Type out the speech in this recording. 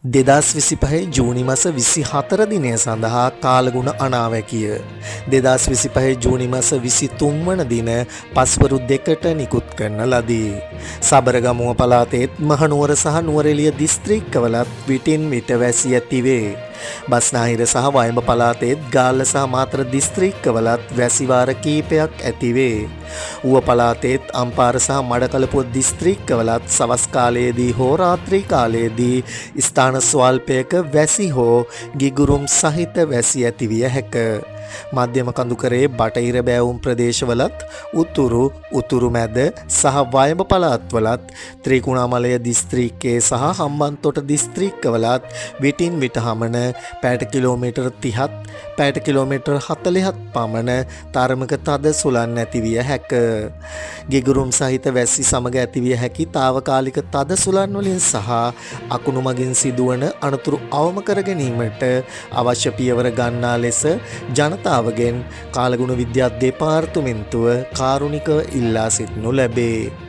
2025 ජූනි මස 24 දිනය සඳහා කාලගුණ අනාවැකිය 2025 ජූනි මස 23 වන දින පස්වරු 2ට නිකුත් කරන ලදී. සබරගමුව පළාතේ මහනුවර සහ නුවරඑළිය දිස්ත්‍රික්කවලත් විටින් විට වැසි ඇතිවේ. බස්නාහිර සහ වයඹ පළාතේ ගාල්ල සහ මාතර දිස්ත්‍රික්කවලත් වැසි වාර කීපයක් ඇතිවේ. ඌව පළාතේ අම්පාර සහ මඩකලපුව දිස්ත්‍රික්කවලත් සවස් කාලයේදී හෝ රාත්‍රී කාලයේදී ස්ථාන ස්වල්පයක වැසි හෝ ගිගුරුම් සහිත වැසි ඇතිවිය හැක. මධ්‍යම කඳුකරේ බටහිර බෑවුම් ප්‍රදේශවලත් උතුරු මැද සහ වයඹ පළාත්වලත් ත්‍රිකුණාමලය දිස්ත්‍රික්කයේ සහ හම්බන්තොට දිස්ත්‍රික්කවලත් විටින් විට හමන පැයට කිලෝමීටර් 30ත් පැයට කිලෝමීටර් 40ත් පමණ තරමක තද සුළං ඇතිවිය හැක. ගිගුරුම් සහිත වැසි සමග ඇතිවිය හැකි తాවකාලික තද සුළං වලින් සහ අකුණු මගින් සිදුවන අනතුරු අවම කර ගැනීමට අවශ්‍ය පියවර ගන්නා ලෙස ජනතාවගෙන් කාලගුණ විද්‍යා දෙපාර්තමේන්තුව කාරුණිකව ඉල්ලා සිටිනු ලැබේ.